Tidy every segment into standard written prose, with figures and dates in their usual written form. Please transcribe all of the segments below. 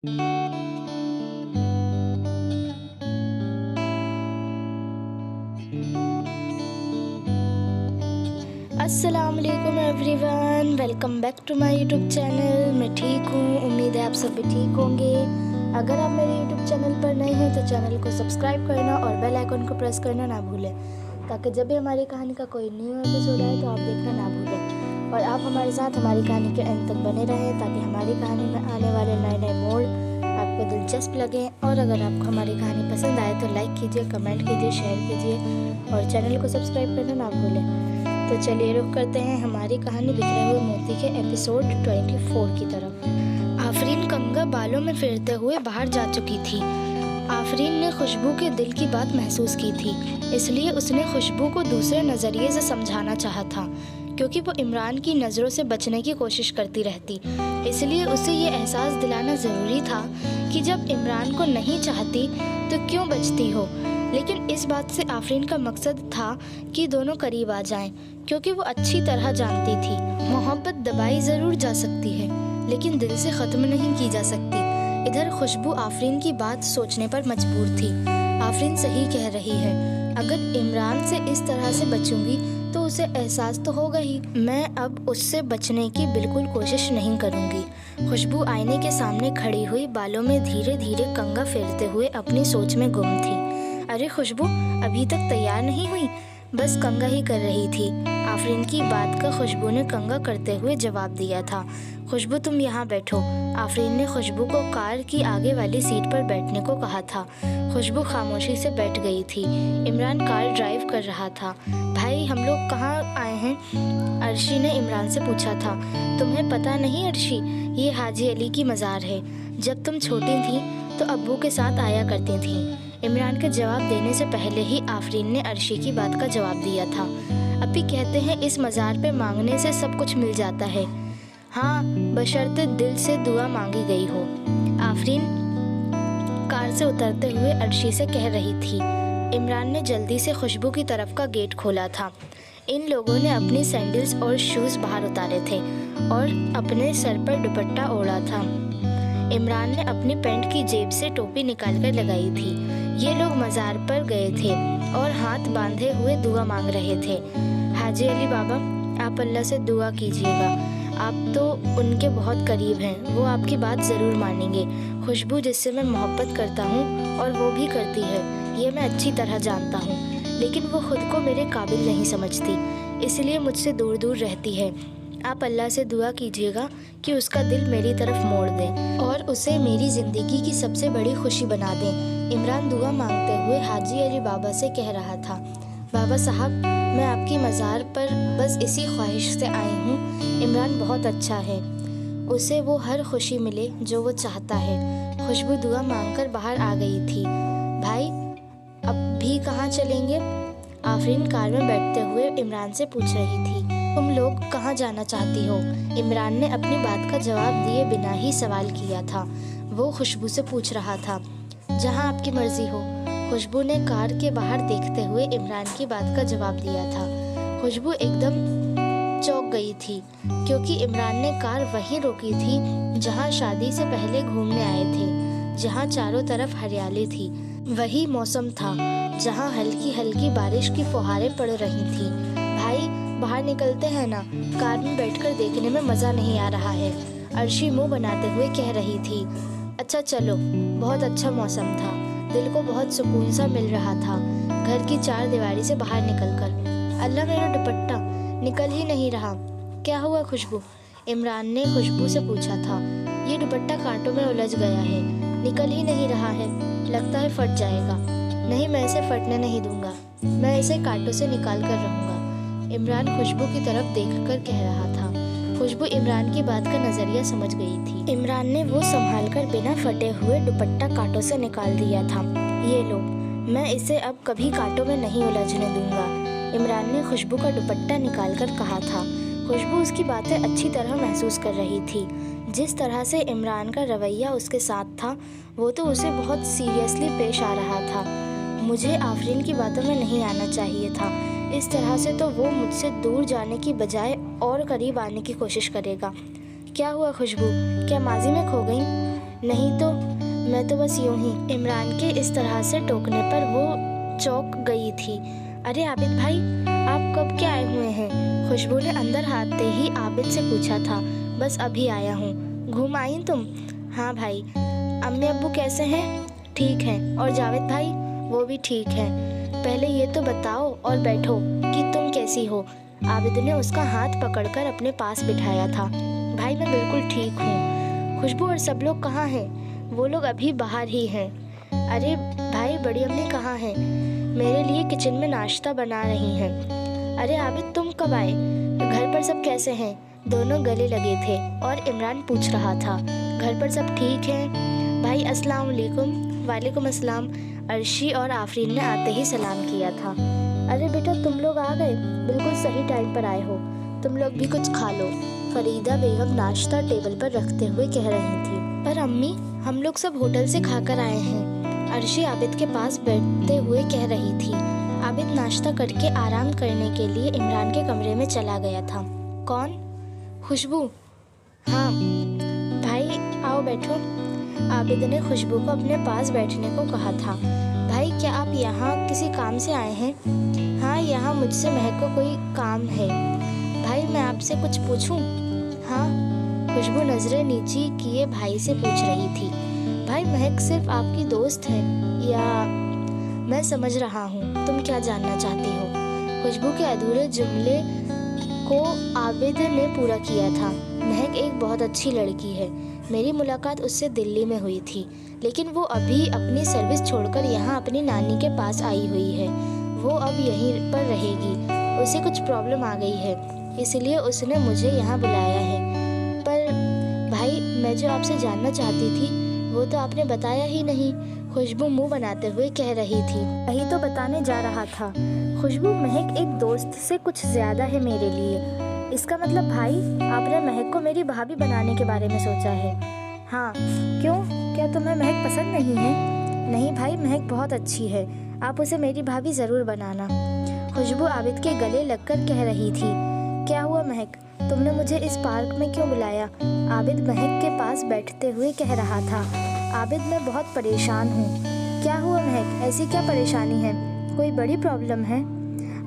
अस्सलाम वालेकुम everyone, welcome back to my YouTube channel. मैं ठीक हूँ, उम्मीद है आप सब भी ठीक होंगे। अगर आप मेरे यूट्यूब चैनल पर नए हैं तो चैनल को सब्सक्राइब करना और बेल आइकन को प्रेस करना ना भूलें, ताकि जब भी हमारी कहानी का कोई न्यू एपिसोड आए तो आप देखना ना भूलें। और आप हमारे साथ हमारी कहानी के अंत तक बने रहें, ताकि हमारी कहानी में आने वाले नए नए मोड़ आपको दिलचस्प लगें। और अगर आपको हमारी कहानी पसंद आए तो लाइक कीजिए, कमेंट कीजिए, शेयर कीजिए और चैनल को सब्सक्राइब करना ना भूलें। तो चलिए रुख करते हैं हमारी कहानी बिखरे हुए मोती के एपिसोड 24 की तरफ। आफरीन कंगा बालों में फेरते हुए बाहर जा चुकी थी। आफरीन ने खुशबू के दिल की बात महसूस की थी, इसलिए उसने खुशबू को दूसरे नज़रिए से समझाना चाहा था, क्योंकि वो इमरान की नज़रों से बचने की कोशिश करती रहती। इसलिए उसे ये एहसास दिलाना ज़रूरी था कि जब इमरान को नहीं चाहती तो क्यों बचती हो। लेकिन इस बात से आफरीन का मकसद था कि दोनों करीब आ जाएं, क्योंकि वो अच्छी तरह जानती थी मोहब्बत दबाई ज़रूर जा सकती है, लेकिन दिल से ख़त्म नहीं की जा सकती। इधर खुशबू आफरीन की बात सोचने पर मजबूर थी। आफरीन सही कह रही है, अगर इमरान से इस तरह से बचूंगी तो उसे एहसास तो होगा ही। मैं अब उससे बचने की बिल्कुल कोशिश नहीं करूंगी। खुशबू आईने के सामने खड़ी हुई बालों में धीरे धीरे कंघा फेरते हुए अपनी सोच में गुम थी। अरे खुशबू, अभी तक तैयार नहीं हुई? बस कंघा ही कर रही थी। आफरीन की बात का खुशबू ने कंघा करते हुए जवाब दिया था। खुशबू, तुम यहाँ बैठो। आफरीन ने खुशबू को कार की आगे वाली सीट पर बैठने को कहा था। खुशबू खामोशी से बैठ गई थी। इमरान कार ड्राइव कर रहा था। भाई, हम लोग कहाँ आए हैं? अर्शी ने इमरान से पूछा था। तुम्हें पता नहीं अर्शी, ये हाजी अली की मज़ार है। जब तुम छोटी थी तो अब्बू के साथ आया करती थी। इमरान के जवाब देने से पहले ही आफरीन ने अर्शी की बात का जवाब दिया था। अभी कहते हैं इस मज़ार पे मांगने से सब कुछ मिल जाता है। हाँ, बशर्ते दिल से दुआ मांगी गई हो। आफरीन कार से उतरते हुए अर्शी से कह रही थी। इमरान ने जल्दी से खुशबू की तरफ का गेट खोला था। इन लोगों ने अपनी सैंडल्स और शूज़ बाहर उतारे थे और अपने सर पर दुपट्टा ओढ़ा था। इमरान ने अपनी पैंट की जेब से टोपी निकालकर लगाई थी। ये लोग मज़ार पर गए थे और हाथ बांधे हुए दुआ मांग रहे थे। हाजी अली बाबा, आप अल्लाह से दुआ कीजिएगा। आप तो उनके बहुत करीब हैं, वो आपकी बात ज़रूर मानेंगे। खुशबू जिससे मैं मोहब्बत करता हूँ और वो भी करती है, ये मैं अच्छी तरह जानता हूँ, लेकिन वो ख़ुद को मेरे काबिल नहीं समझती, इसलिए मुझसे दूर दूर रहती है। आप अल्लाह से दुआ कीजिएगा कि उसका दिल मेरी तरफ मोड़ दें और उसे मेरी ज़िंदगी की सबसे बड़ी खुशी बना दें। इमरान दुआ मांगते हुए हाजी अली बाबा से कह रहा था। बाबा साहब, मैं आपकी मज़ार पर बस इसी ख्वाहिश से आई हूँ। इमरान बहुत अच्छा है, उसे वो हर खुशी मिले जो वो चाहता है। खुशबू दुआ मांगकर बाहर आ गई थी। भाई, अब भी कहाँ चलेंगे? आफरीन कार में बैठते हुए इमरान से पूछ रही थी। तुम लोग कहाँ जाना चाहती हो? इमरान ने अपनी बात का जवाब दिए बिना ही सवाल किया था। वो खुशबू से पूछ रहा था। जहाँ आपकी मर्जी हो। खुशबू ने कार के बाहर देखते हुए इमरान की बात का जवाब दिया था। खुशबू एकदम चौंक गई थी, क्योंकि इमरान ने कार वहीं रोकी थी जहाँ शादी से पहले घूमने आए थे, जहाँ चारों तरफ हरियाली थी। वही मौसम था जहाँ हल्की हल्की बारिश की फुहारें पड़ रही थी। भाई, बाहर निकलते हैं ना, कार में बैठकर देखने में मज़ा नहीं आ रहा है। अर्शी मुंह बनाते हुए कह रही थी। अच्छा चलो। बहुत अच्छा मौसम था, दिल को बहुत सुकून सा मिल रहा था घर की चार दीवारी से बाहर निकलकर। अल्लाह, मेरा दुपट्टा निकल ही नहीं रहा। क्या हुआ खुशबू? इमरान ने खुशबू से पूछा था। ये दुपट्टा कांटों में उलझ गया है, निकल ही नहीं रहा है, लगता है फट जाएगा। नहीं, मैं इसे फटने नहीं दूंगा, मैं इसे कांटों से निकाल कर रहूँगा। इमरान खुशबू की तरफ देखकर कह रहा था। खुशबू इमरान की बात का नज़रिया समझ गई थी। इमरान ने वो संभालकर बिना फटे हुए दुपट्टा कांटों से निकाल दिया था। ये लो, मैं इसे अब कभी कांटों में नहीं उलझने दूंगा। इमरान ने खुशबू का दुपट्टा निकालकर कहा था। खुशबू उसकी बातें अच्छी तरह महसूस कर रही थी। जिस तरह से इमरान का रवैया उसके साथ था, वो तो उसे बहुत सीरियसली पेश आ रहा था। मुझे आफरीन की बातों में नहीं आना चाहिए था। इस तरह से तो वो मुझसे दूर जाने की बजाय और करीब आने की कोशिश करेगा। क्या हुआ खुशबू, क्या माजी में खो गई? नहीं तो मैं तो बस यूं ही। इमरान के इस तरह से टोकने पर वो चौंक गई थी। अरे आबिद भाई, आप कब के आए हुए हैं? खुशबू ने अंदर आते ही आबिद से पूछा था। बस अभी आया हूँ। घूम आई तुम? हाँ भाई। अम्मी अब्बू कैसे हैं? ठीक हैं। और जावेद भाई? वो भी ठीक हैं। पहले ये तो बताओ और बैठो कि तुम कैसी हो। आबिद ने उसका हाथ पकड़कर अपने पास बिठाया था। भाई मैं बिल्कुल ठीक हूँ। खुशबू और सब लोग कहाँ हैं? वो लोग अभी बाहर ही हैं। अरे भाई, बड़ी अम्मी कहाँ हैं? मेरे लिए किचन में नाश्ता बना रही हैं। अरे आबिद, तुम कब आए? घर पर सब कैसे हैं? दोनों गले लगे थे और इमरान पूछ रहा था, घर पर सब ठीक हैं? भाई अस्सलाम वालेकुम। वालेकुम अस्सलाम। अर्शी और आफरीन ने आते ही सलाम किया था। अरे बेटा, तुम लोग आ गए, बिल्कुल सही टाइम पर आए हो। तुम लोग भी कुछ खा लो। फरीदा बेगम नाश्ता टेबल पर रखते हुए कह रही थी। पर अम्मी, हम लोग सब होटल से खाकर आए हैं। अर्शी आबिद के पास बैठते हुए कह रही थी। आबिद नाश्ता करके आराम करने के लिए इमरान के कमरे में चला गया था। कौन? खुशबू। हाँ भाई, आओ बैठो। आबिद ने खुशबू को अपने पास बैठने को कहा था। भाई, क्या आप यहाँ किसी काम से आए हैं? हाँ, यहाँ मुझसे महक को कोई काम है। भाई, मैं आपसे कुछ पूछूं? हाँ। खुशबू नजरें नीची किए भाई से पूछ रही थी। भाई, महक सिर्फ आपकी दोस्त है या? मैं समझ रहा हूँ तुम क्या जानना चाहती हो। खुशबू के अधूरे जुमले को आबिद ने पूरा किया था। महक एक बहुत अच्छी लड़की है। मेरी मुलाकात उससे दिल्ली में हुई थी, लेकिन वो अभी अपनी सर्विस छोड़कर यहाँ अपनी नानी के पास आई हुई है। वो अब यहीं पर रहेगी। उसे कुछ प्रॉब्लम आ गई है, इसलिए उसने मुझे यहाँ बुलाया है। पर भाई, मैं जो आपसे जानना चाहती थी वो तो आपने बताया ही नहीं। खुशबू मुंह बनाते हुए कह रही थी। वही तो बताने जा रहा था। खुशबू, महक एक दोस्त से कुछ ज्यादा है मेरे लिए। इसका मतलब भाई, आपने महक को मेरी भाभी बनाने के बारे में सोचा है? हाँ। क्यों, क्या तुम्हें महक पसंद नहीं है? नहीं भाई, महक बहुत अच्छी है। आप उसे मेरी भाभी जरूर बनाना। खुशबू आबिद के गले लगकर कह रही थी। क्या हुआ महक, तुमने मुझे इस पार्क में क्यों बुलाया? आबिद महक के पास बैठते हुए कह रहा था। आबिद, मैं बहुत परेशान हूँ। क्या हुआ महक, ऐसी क्या परेशानी है? कोई बड़ी प्रॉब्लम है?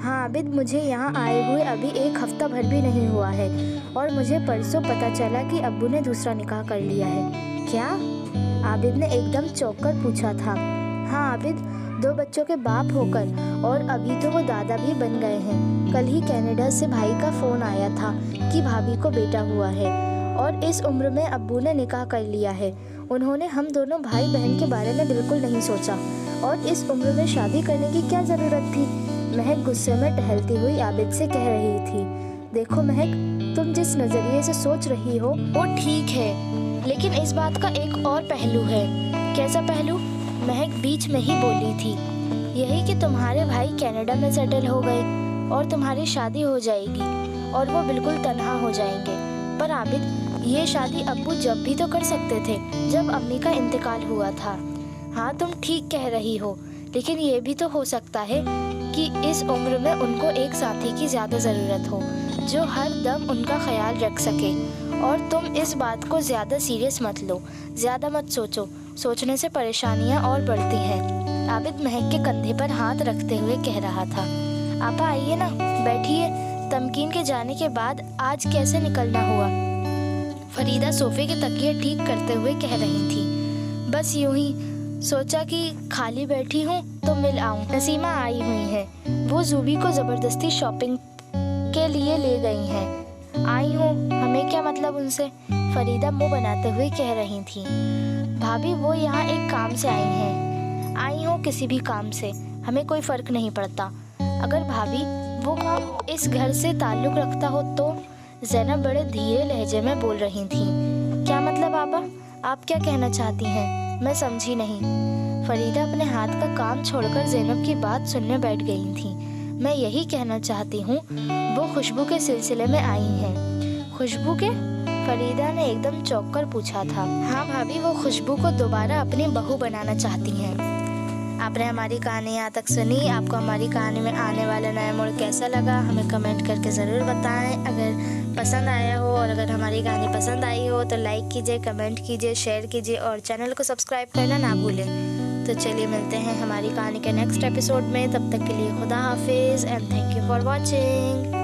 हाँ आबिद, मुझे यहाँ आए हुए अभी एक हफ्ता भर भी नहीं हुआ है और मुझे परसों पता चला कि अब्बू ने दूसरा निकाह कर लिया है। क्या? आबिद ने एकदम चौंक कर पूछा था। हाँ आबिद, 2 बच्चों के बाप होकर, और अभी तो वो दादा भी बन गए हैं। कल ही कनाडा से भाई का फ़ोन आया था कि भाभी को बेटा हुआ है और इस उम्र में अब्बू ने निकाह कर लिया है। उन्होंने हम दोनों भाई बहन के बारे में बिल्कुल नहीं सोचा और इस उम्र में शादी करने की क्या ज़रूरत थी? महक गुस्से में टहलती हुई आबिद से कह रही थी। देखो महक, तुम जिस नज़रिए से सोच रही हो वो ठीक है, लेकिन इस बात का एक और पहलू है। कैसा पहलू? महक बीच में ही बोली थी। यही कि तुम्हारे भाई कनाडा में सेटल हो गए और तुम्हारी शादी हो जाएगी और वो बिल्कुल तन्हा हो जाएंगे। पर आबिद, ये शादी अब्बू जब भी तो कर सकते थे जब अम्मी का इंतकाल हुआ था। हाँ तुम ठीक कह रही हो, लेकिन ये भी तो हो सकता है कि इस उम्र में उनको एक साथी की ज़्यादा ज़रूरत हो जो हर दम उनका ख्याल रख सके। और तुम इस बात को ज़्यादा सीरियस मत लो, ज़्यादा मत सोचो, सोचने से परेशानियाँ और बढ़ती हैं। आबिद महक के कंधे पर हाथ रखते हुए कह रहा था। आपा आइए ना, बैठिए। तमकीन के जाने के बाद आज कैसे निकलना हुआ? फरीदा सोफे के तकिए ठीक करते हुए कह रही थी। बस यूं ही सोचा कि खाली बैठी हूँ तो मिल आऊँ। नसीमा आई हुई है, वो जूबी को ज़बरदस्ती शॉपिंग के लिए ले गई हैं। आई हूँ, हमें क्या मतलब उनसे? फरीदा मुंह बनाते हुए कह रही थी। भाभी, वो यहाँ एक काम से आई हैं। आई हूँ किसी भी काम से, हमें कोई फ़र्क नहीं पड़ता। अगर भाभी वो काम इस घर से ताल्लुक़ रखता हो तो? ज़ैनब बड़े धीरे लहजे में बोल रही थी। क्या मतलब आपा, आप क्या कहना चाहती हैं? मैं समझी नहीं। फरीदा अपने हाथ का काम छोड़कर ज़ैनब की बात सुनने बैठ गई थी। मैं यही कहना चाहती हूँ, वो खुशबू के सिलसिले में आई हैं। खुशबू के? फरीदा ने एकदम चौंक कर पूछा था। हाँ भाभी, वो खुशबू को दोबारा अपनी बहू बनाना चाहती हैं। आपने हमारी कहानी यहाँ तक सुनी। आपको हमारी कहानी में आने वाला नया मोड़ कैसा लगा हमें कमेंट करके ज़रूर बताएं। अगर पसंद आया हो और अगर हमारी कहानी पसंद आई हो तो लाइक कीजिए, कमेंट कीजिए, शेयर कीजिए और चैनल को सब्सक्राइब करना ना भूलें। तो चलिए मिलते हैं हमारी कहानी के नेक्स्ट एपिसोड में। तब तक के लिए खुदा हाफिज़ and thank you for watching.